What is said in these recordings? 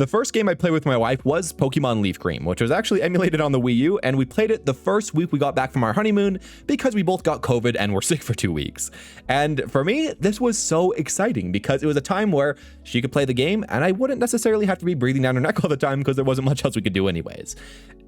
The first game I played with my wife was Pokemon Leaf Green, which was actually emulated on the Wii U, and we played it the first week we got back from our honeymoon because we both got COVID and were sick for 2 weeks. And for me, this was so exciting because it was a time where she could play the game and I wouldn't necessarily have to be breathing down her neck all the time because there wasn't much else we could do anyways.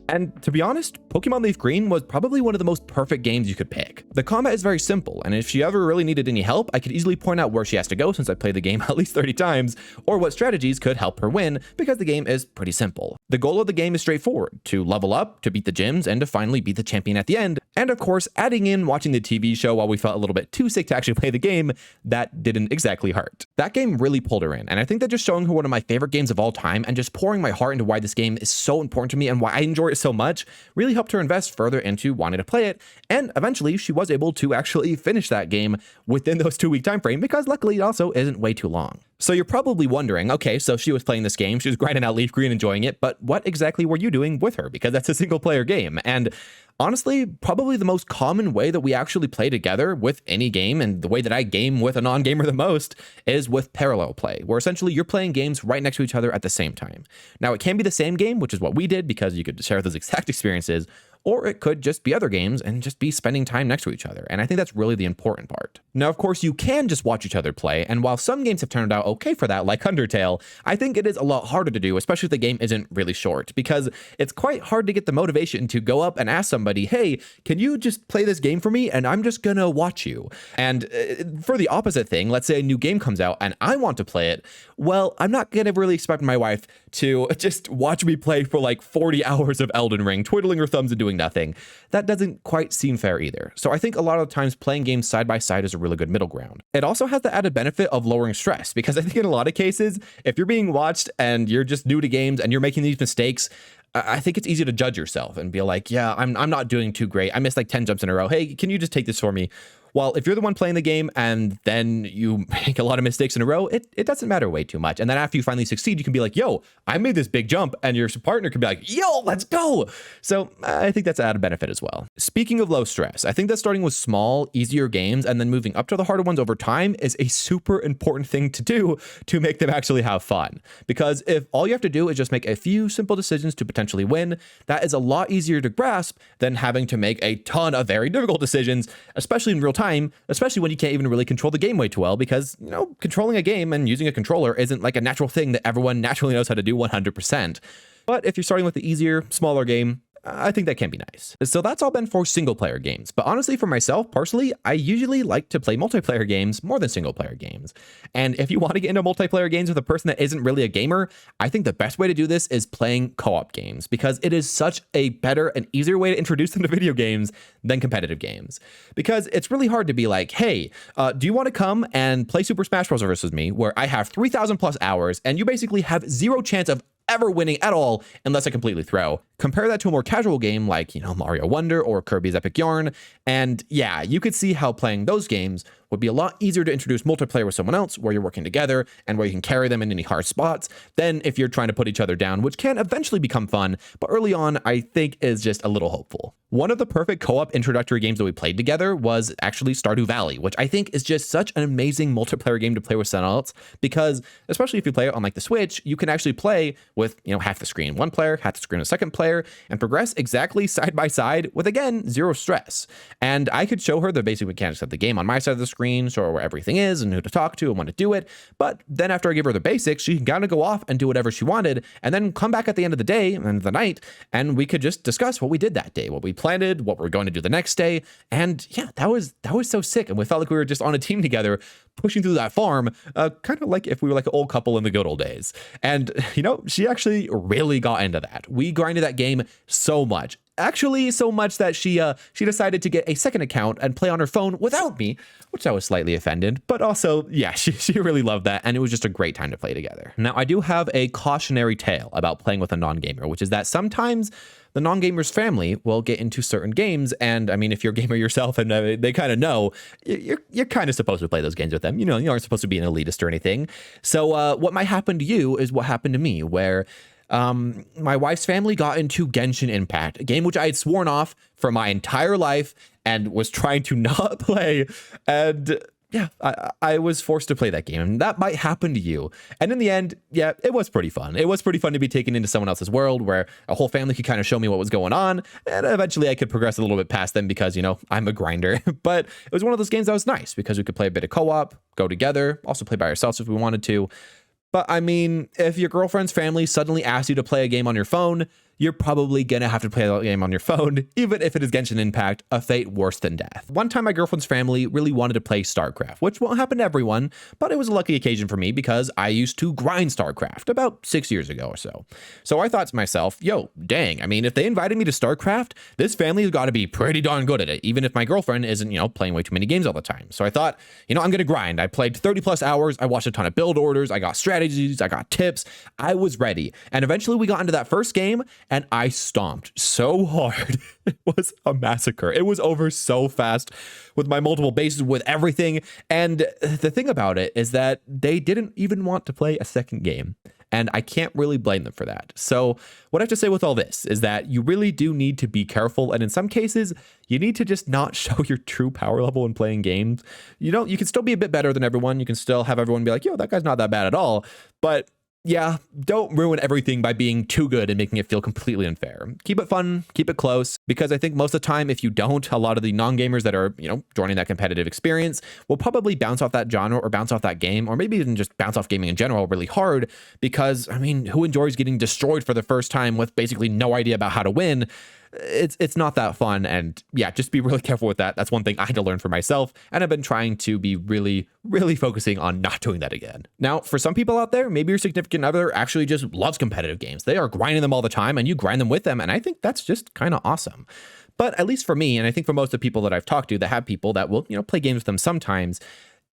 And to be honest, Pokemon Leaf Green was probably one of the most perfect games you could pick. The combat is very simple, and if she ever really needed any help, I could easily point out where she has to go since I played the game at least 30 times, or what strategies could help her win because the game is pretty simple. The goal of the game is straightforward: to level up, to beat the gyms, and to finally beat the champion at the end. And of course, adding in watching the TV show while we felt a little bit too sick to actually play the game, that didn't exactly hurt. That game really pulled her in, and I think that just showing her one of my favorite games of all time and just pouring my heart into why this game is so important to me and why I enjoy it so much really helped her invest further into wanting to play it, and eventually she was able to actually finish that game within those 2-week time frame because luckily it also isn't way too long. So you're probably wondering, okay, so she was playing this game, she was grinding out Leaf Green, enjoying it, but what exactly were you doing with her? Because that's a single player game. And honestly, probably the most common way that we actually play together with any game, and the way that I game with a non-gamer the most, is with parallel play, where essentially you're playing games right next to each other at the same time. Now, it can be the same game, which is what we did because you could share those exact experiences, or it could just be other games and just be spending time next to each other. And I think that's really the important part. Now, of course, you can just watch each other play. And while some games have turned out okay for that, like Undertale, I think it is a lot harder to do, especially if the game isn't really short, because it's quite hard to get the motivation to go up and ask somebody, hey, can you just play this game for me? And I'm just gonna watch you. And for the opposite thing, let's say a new game comes out and I want to play it. Well, I'm not gonna really expect my wife to just watch me play for like 40 hours of Elden Ring, twiddling her thumbs and doing nothing. That doesn't quite seem fair either. So I think a lot of times playing games side by side is a really good middle ground. It also has the added benefit of lowering stress, because I think in a lot of cases, if you're being watched and you're just new to games and you're making these mistakes, I think it's easy to judge yourself and be like, yeah, I'm not doing too great. I missed like 10 jumps in a row. Hey, can you just take this for me? Well, if you're the one playing the game and then you make a lot of mistakes in a row, it doesn't matter way too much. And then after you finally succeed, you can be like, yo, I made this big jump, and your partner can be like, yo, let's go. So I think that's an added benefit as well. Speaking of low stress, I think that starting with small, easier games and then moving up to the harder ones over time is a super important thing to do to make them actually have fun. Because if all you have to do is just make a few simple decisions to potentially win, that is a lot easier to grasp than having to make a ton of very difficult decisions, especially in real time, especially when you can't even really control the game way too well, because, you know, controlling a game and using a controller isn't like a natural thing that everyone naturally knows how to do 100%. But if you're starting with the easier, smaller game, I think that can be nice. So that's all been for single player games. But honestly, for myself personally, I usually like to play multiplayer games more than single player games. And if you want to get into multiplayer games with a person that isn't really a gamer, I think the best way to do this is playing co-op games, because it is such a better and easier way to introduce them to video games than competitive games. Because it's really hard to be like, hey, do you want to come and play Super Smash Bros. Versus me, where I have 3,000 plus hours and you basically have zero chance of ever winning at all unless I completely throw. Compare that to a more casual game like, Mario Wonder or Kirby's Epic Yarn, and yeah, you could see how playing those games would be a lot easier to introduce multiplayer with someone else, where you're working together and where you can carry them in any hard spots, than if you're trying to put each other down, which can eventually become fun, but early on I think is just a little hopeful. One of the perfect co-op introductory games that we played together was actually Stardew Valley, which I think is just such an amazing multiplayer game to play with someone else, because especially if you play it on like the Switch, you can actually play with, half the screen one player, half the screen a second player, and progress exactly side by side with, again, zero stress. And I could show her the basic mechanics of the game on my side of the screen, show her where everything is and who to talk to and when to do it. But then after I give her the basics, she can kind of go off and do whatever she wanted, and then come back at the end of the day and the night, and we could just discuss what we did that day, what we planted, what we're going to do the next day. And yeah, that was so sick. And we felt like we were just on a team together, pushing through that farm, kind of like if we were like an old couple in the good old days. And, she actually really got into that. We grinded that game so much. Actually, so much that she decided to get a second account and play on her phone without me, which I was slightly offended. But also, yeah, she really loved that, and it was just a great time to play together. Now, I do have a cautionary tale about playing with a non-gamer, which is that sometimes the non-gamer's family will get into certain games, and I mean, if you're a gamer yourself and they kind of know, you're kind of supposed to play those games with them. You aren't supposed to be an elitist or anything. So what might happen to you is what happened to me, where my wife's family got into Genshin Impact, a game which I had sworn off for my entire life and was trying to not play. And yeah, I was forced to play that game, and that might happen to you. And in the end, yeah, it was pretty fun. It was pretty fun to be taken into someone else's world where a whole family could kind of show me what was going on, and eventually I could progress a little bit past them because, you know, I'm a grinder. But it was one of those games that was nice because we could play a bit of co-op, go together, also play by ourselves if we wanted to. But I mean, if your girlfriend's family suddenly asks you to play a game on your phone, you're probably gonna have to play that game on your phone, even if it is Genshin Impact, a fate worse than death. One time my girlfriend's family really wanted to play StarCraft, which won't happen to everyone, but it was a lucky occasion for me because I used to grind StarCraft about 6 years ago or so. So I thought to myself, yo, dang, I mean, if they invited me to StarCraft, this family's gotta be pretty darn good at it, even if my girlfriend isn't, you know, playing way too many games all the time. So I thought, you know, I'm gonna grind. I played 30 plus hours, I watched a ton of build orders, I got strategies, I got tips, I was ready. And eventually we got into that first game and I stomped so hard. It was a massacre. It was over so fast with my multiple bases, with everything. And the thing about it is that they didn't even want to play a second game. And I can't really blame them for that. So what I have to say with all this is that you really do need to be careful. And in some cases, you need to just not show your true power level when playing games. You know, you can still be a bit better than everyone. You can still have everyone be like, yo, that guy's not that bad at all. But yeah, don't ruin everything by being too good and making it feel completely unfair. Keep it fun, keep it close, because I think most of the time, if you don't, a lot of the non-gamers that are, you know, joining that competitive experience will probably bounce off that genre or bounce off that game, or maybe even just bounce off gaming in general really hard, because, I mean, who enjoys getting destroyed for the first time with basically no idea about how to win? It's not that fun. And yeah, just be really careful with that. That's one thing I had to learn for myself. And I've been trying to be really focusing on not doing that again. Now, for some people out there, maybe your significant other actually just loves competitive games. They are grinding them all the time and you grind them with them. And I think that's just kind of awesome. But at least for me, and I think for most of the people that I've talked to that have people that will, you know, play games with them sometimes.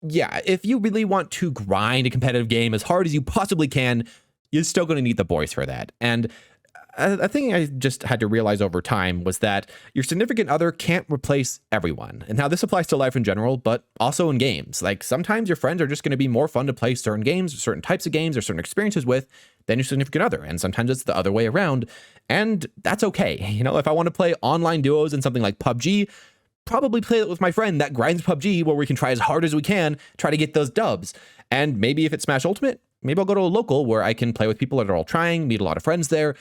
Yeah, if you really want to grind a competitive game as hard as you possibly can, you're still going to need the boys for that. And a thing I just had to realize over time was that your significant other can't replace everyone. And now this applies to life in general, but also in games. Like sometimes your friends are just going to be more fun to play certain games, or certain types of games, or certain experiences with than your significant other. And sometimes it's the other way around. And that's okay. You know, if I want to play online duos in something like PUBG, probably play it with my friend that grinds PUBG where we can try as hard as we can, try to get those dubs. And maybe if it's Smash Ultimate, maybe I'll go to a local where I can play with people that are all trying, meet a lot of friends there.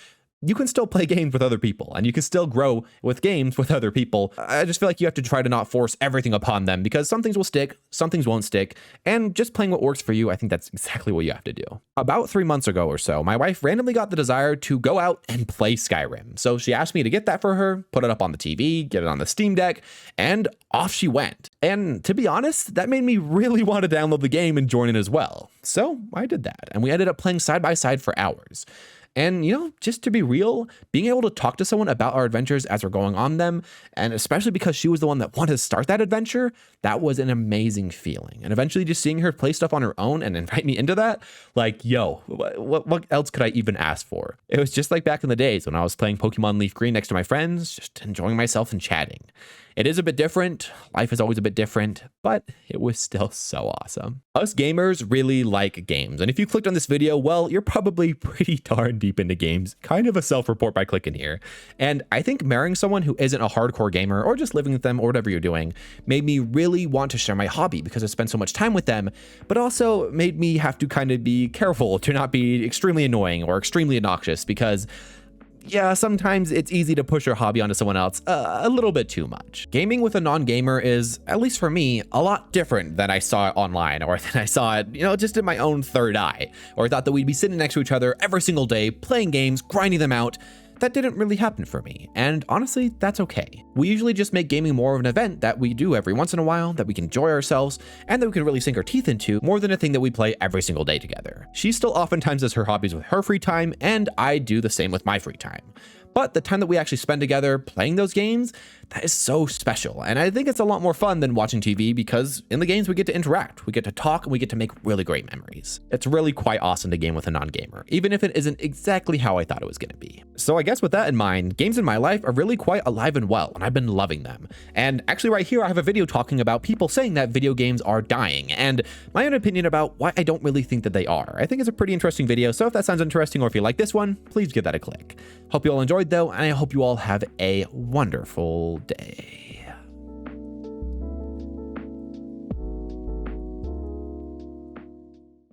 You can still play games with other people and you can still grow with games with other people. I just feel like you have to try to not force everything upon them because some things will stick, some things won't stick. And just playing what works for you, I think that's exactly what you have to do. About 3 months ago or so, my wife randomly got the desire to go out and play Skyrim. So she asked me to get that for her, put it up on the TV, get it on the Steam Deck, and off she went. And to be honest, that made me really want to download the game and join it as well. So I did that and we ended up playing side by side for hours. And, you know, just to be real, being able to talk to someone about our adventures as we're going on them, and especially because she was the one that wanted to start that adventure, that was an amazing feeling. And eventually just seeing her play stuff on her own and invite me into that, like, yo, what else could I even ask for? It was just like back in the days when I was playing Pokemon Leaf Green next to my friends, just enjoying myself and chatting. It is a bit different. Life is always a bit different, but it was still so awesome. Us gamers really like games. And if you clicked on this video, well, you're probably pretty darn deep into games. Kind of a self-report by clicking here. And I think marrying someone who isn't a hardcore gamer or just living with them or whatever you're doing made me really want to share my hobby because I spent so much time with them, but also made me have to kind of be careful to not be extremely annoying or extremely obnoxious because yeah, sometimes it's easy to push your hobby onto someone else a little bit too much. Gaming with a non-gamer is, at least for me, a lot different than I saw it online or than I saw it, you know, just in my own third eye. Or I thought that we'd be sitting next to each other every single day, playing games, grinding them out. That didn't really happen for me, and honestly, that's okay. We usually just make gaming more of an event that we do every once in a while, that we can enjoy ourselves, and that we can really sink our teeth into more than a thing that we play every single day together. She still oftentimes does her hobbies with her free time, and I do the same with my free time. But the time that we actually spend together playing those games, that is so special. And I think it's a lot more fun than watching TV because in the games we get to interact, we get to talk, and we get to make really great memories. It's really quite awesome to game with a non-gamer, even if it isn't exactly how I thought it was going to be. So I guess with that in mind, games in my life are really quite alive and well, and I've been loving them. And actually right here, I have a video talking about people saying that video games are dying, and my own opinion about why I don't really think that they are. I think it's a pretty interesting video, so if that sounds interesting or if you like this one, please give that a click. Hope you all enjoyed though, and I hope you all have a wonderful day.